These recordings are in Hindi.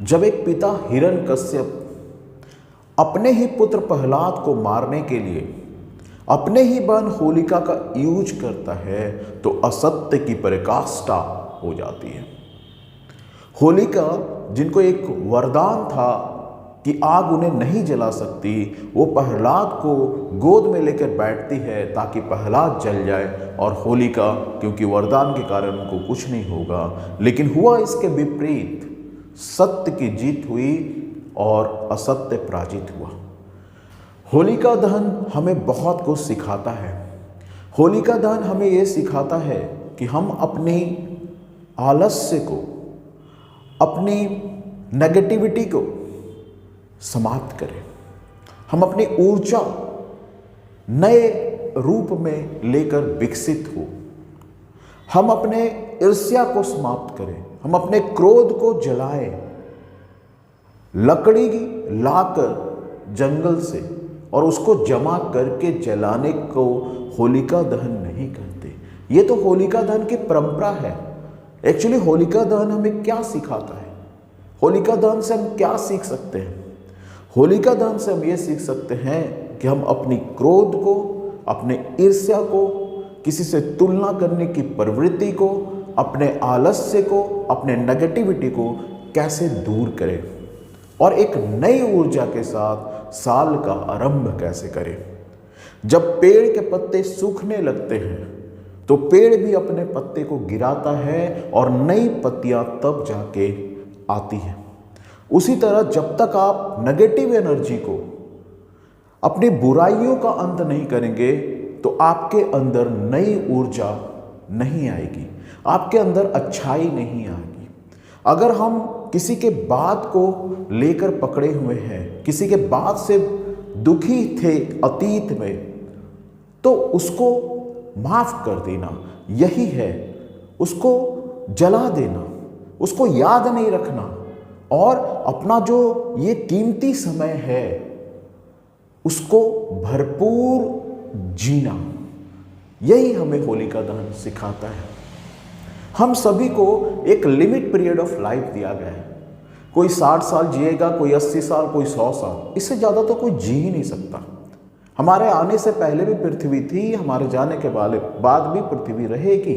जब एक पिता हिरण्यकश्यप अपने ही पुत्र प्रहलाद को मारने के लिए अपने ही बहन होलिका का यूज करता है तो असत्य की पराकाष्ठा हो जाती है। होलिका, जिनको एक वरदान था कि आग उन्हें नहीं जला सकती, वो प्रहलाद को गोद में लेकर बैठती है ताकि प्रहलाद जल जाए और होलिका, क्योंकि वरदान के कारण उनको कुछ नहीं होगा। लेकिन हुआ इसके विपरीत, सत्य की जीत हुई और असत्य पराजित हुआ। होलिका दहन हमें बहुत कुछ सिखाता है। होलिका दहन हमें ये सिखाता है कि हम अपनी आलस्य को, अपनी नेगेटिविटी को समाप्त करें। हम अपनी ऊर्जा नए रूप में लेकर विकसित हो। हम अपने ईर्ष्या को समाप्त करें। हम अपने क्रोध को जलाएं। लकड़ी लाकर जंगल से और उसको जमा करके जलाने को होलिका दहन नहीं करते। ये तो होलिका दहन की परंपरा है। एक्चुअली होलिका दहन हमें क्या सिखाता है? होलिका दहन से हम क्या सीख सकते हैं? होलिका दहन से हम ये सीख सकते हैं कि हम अपनी क्रोध को, अपने ईर्ष्या को, किसी से तुलना करने की प्रवृत्ति को, अपने आलस्य को, अपने नेगेटिविटी को कैसे दूर करें और एक नई ऊर्जा के साथ साल का आरंभ कैसे करें। जब पेड़ के पत्ते सूखने लगते हैं तो पेड़ भी अपने पत्ते को गिराता है और नई पत्तियां तब जाके आती हैं। उसी तरह जब तक आप नेगेटिव एनर्जी को, अपनी बुराइयों का अंत नहीं करेंगे तो आपके अंदर नई ऊर्जा नहीं आएगी, आपके अंदर अच्छाई नहीं आएगी। अगर हम किसी के बात को लेकर पकड़े हुए हैं, किसी के बात से दुखी थे अतीत में, तो उसको माफ कर देना यही है। उसको जला देना, उसको याद नहीं रखना और अपना जो ये कीमती समय है उसको भरपूर जीना, यही हमें होलिका दहन सिखाता है। हम सभी को एक लिमिट पीरियड ऑफ लाइफ दिया गया है। कोई 60 साल जिएगा, कोई 80 साल, कोई 100 साल, इससे ज़्यादा तो कोई जी ही नहीं सकता। हमारे आने से पहले भी पृथ्वी थी, हमारे जाने के बाद भी पृथ्वी रहेगी।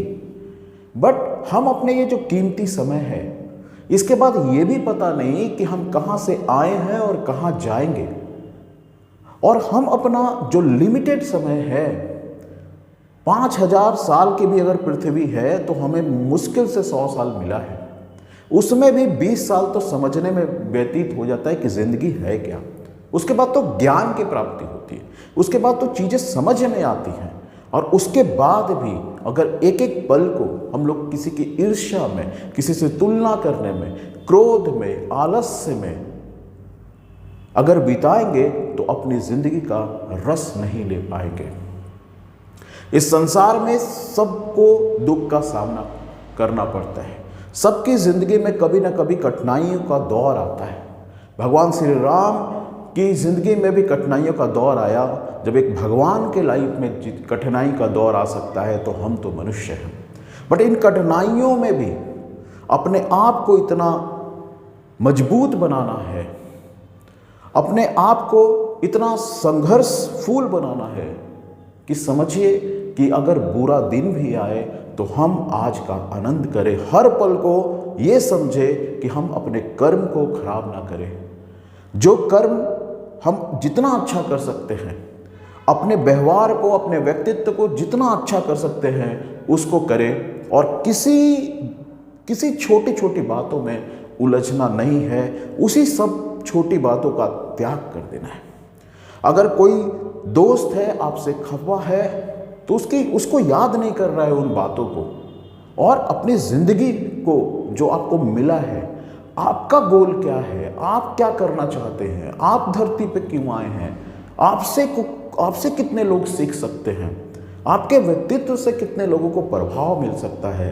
बट हम अपने ये जो कीमती समय है, इसके बाद ये भी पता नहीं कि हम कहाँ से आए हैं और कहाँ जाएंगे। और हम अपना जो लिमिटेड समय है, 5000 साल की भी अगर पृथ्वी है तो हमें मुश्किल से 100 साल मिला है। उसमें भी 20 साल तो समझने में व्यतीत हो जाता है कि जिंदगी है क्या। उसके बाद तो ज्ञान की प्राप्ति होती है, उसके बाद तो चीज़ें समझ में आती हैं। और उसके बाद भी अगर एक एक पल को हम लोग किसी की ईर्ष्या में, किसी से तुलना करने में, क्रोध में, आलस्य में अगर बिताएंगे तो अपनी जिंदगी का रस नहीं ले पाएंगे। इस संसार में सबको दुख का सामना करना पड़ता है। सबकी जिंदगी में कभी ना कभी कठिनाइयों का दौर आता है। भगवान श्री राम की जिंदगी में भी कठिनाइयों का दौर आया। जब एक भगवान के लाइफ में कठिनाई का दौर आ सकता है तो हम तो मनुष्य हैं। बट इन कठिनाइयों में भी अपने आप को इतना मजबूत बनाना है, अपने आप को इतना संघर्षफुल बनाना है कि समझिए कि अगर बुरा दिन भी आए तो हम आज का आनंद करें। हर पल को ये समझे कि हम अपने कर्म को खराब ना करें। जो कर्म हम जितना अच्छा कर सकते हैं, अपने व्यवहार को, अपने व्यक्तित्व को जितना अच्छा कर सकते हैं उसको करें। और किसी छोटी छोटी बातों में उलझना नहीं है, उसी सब छोटी बातों का त्याग कर देना है। अगर कोई दोस्त है आपसे खफा है तो उसको याद नहीं कर रहा है उन बातों को, और अपनी जिंदगी को जो आपको मिला है, आपका गोल क्या है, आप क्या करना चाहते हैं, आप धरती पे क्यों आए हैं, आपसे कितने लोग सीख सकते हैं, आपके व्यक्तित्व से कितने लोगों को प्रभाव मिल सकता है,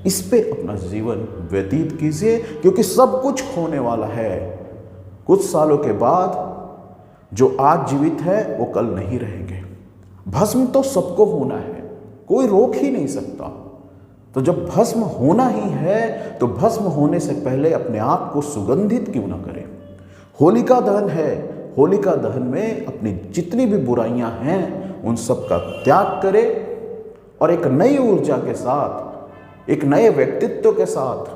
इस पे अपना जीवन व्यतीत कीजिए। क्योंकि सब कुछ खोने वाला है। कुछ सालों के बाद जो आज जीवित है वो कल नहीं रहेंगे। भस्म तो सबको होना है, कोई रोक ही नहीं सकता। तो जब भस्म होना ही है तो भस्म होने से पहले अपने आप को सुगंधित क्यों ना करें। होलिका दहन है, होलिका दहन में अपनी जितनी भी बुराइयां हैं उन सब का त्याग करें और एक नई ऊर्जा के साथ, एक नए व्यक्तित्व के साथ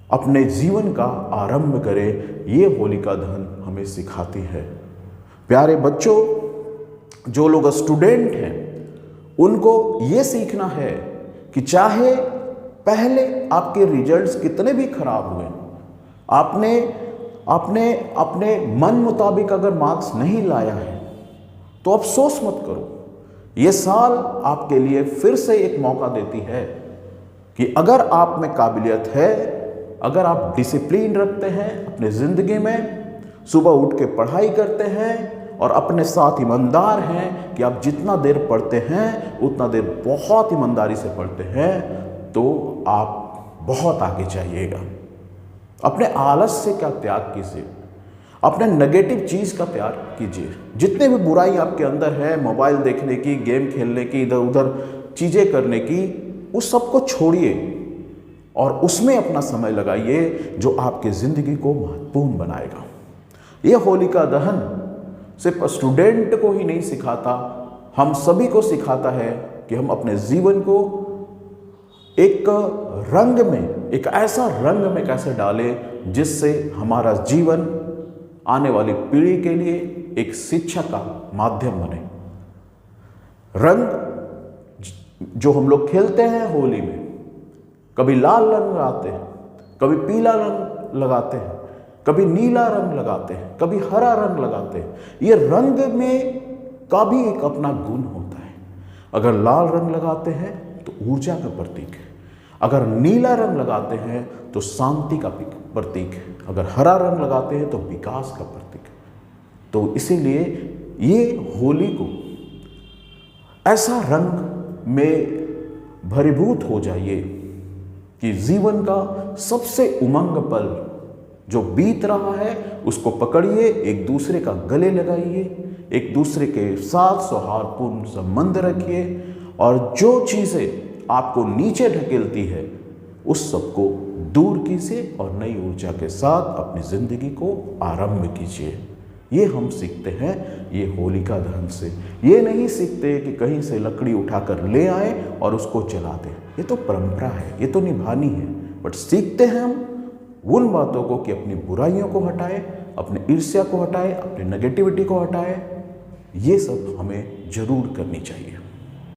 अपने जीवन का आरंभ करें। ये होलिका दहन हमें सिखाती है। प्यारे बच्चों, जो लोग स्टूडेंट हैं उनको ये सीखना है कि चाहे पहले आपके रिजल्ट्स कितने भी खराब हुए, आपने अपने मन मुताबिक अगर मार्क्स नहीं लाया है तो अफसोस मत करो। ये साल आपके लिए फिर से एक मौका देती है कि अगर आप में काबिलियत है, अगर आप डिसिप्लिन रखते हैं अपने ज़िंदगी में, सुबह उठ के पढ़ाई करते हैं और अपने साथ ईमानदार हैं कि आप जितना देर पढ़ते हैं उतना देर बहुत ईमानदारी से पढ़ते हैं, तो आप बहुत आगे जाइएगा। अपने आलस से क्या त्याग कीजिए, अपने नेगेटिव चीज़ का त्याग कीजिए। जितने भी बुराई आपके अंदर है, मोबाइल देखने की, गेम खेलने की, इधर उधर चीज़ें करने की, उस सब को छोड़िए और उसमें अपना समय लगाइए जो आपकी ज़िंदगी को महत्वपूर्ण बनाएगा। ये होलिका दहन सिर्फ स्टूडेंट को ही नहीं सिखाता, हम सभी को सिखाता है कि हम अपने जीवन को एक रंग में, एक ऐसा रंग में कैसे डालें जिससे हमारा जीवन आने वाली पीढ़ी के लिए एक शिक्षा का माध्यम बने। रंग जो हम लोग खेलते हैं होली में, कभी लाल रंग लगाते हैं, कभी पीला रंग लगाते हैं, कभी नीला रंग लगाते हैं, कभी हरा रंग लगाते हैं। ये रंग में का भी एक अपना गुण होता है। अगर लाल रंग लगाते हैं तो ऊर्जा का प्रतीक है, अगर नीला रंग लगाते हैं तो शांति का प्रतीक है, अगर हरा रंग लगाते हैं तो विकास का प्रतीक है। तो इसीलिए ये होली को ऐसा रंग में भरीभूत हो जाइए कि जीवन का सबसे उमंग पल जो बीत रहा है उसको पकड़िए, एक दूसरे का गले लगाइए, एक दूसरे के साथ सौहार्दपूर्ण संबंध रखिए और जो चीज़ें आपको नीचे ढकेलती है उस सबको दूर कीजिए और नई ऊर्जा के साथ अपनी ज़िंदगी को आरंभ कीजिए। ये हम सीखते हैं ये होलिका दहन से। ये नहीं सीखते कि कहीं से लकड़ी उठाकर ले आए और उसको जला दें, ये तो परंपरा है, ये तो निभानी है। बट सीखते हैं हम उन बातों को कि अपनी बुराइयों को हटाएं, अपने ईर्ष्या को हटाएं, अपनी नेगेटिविटी को हटाएं। ये सब हमें जरूर करनी चाहिए।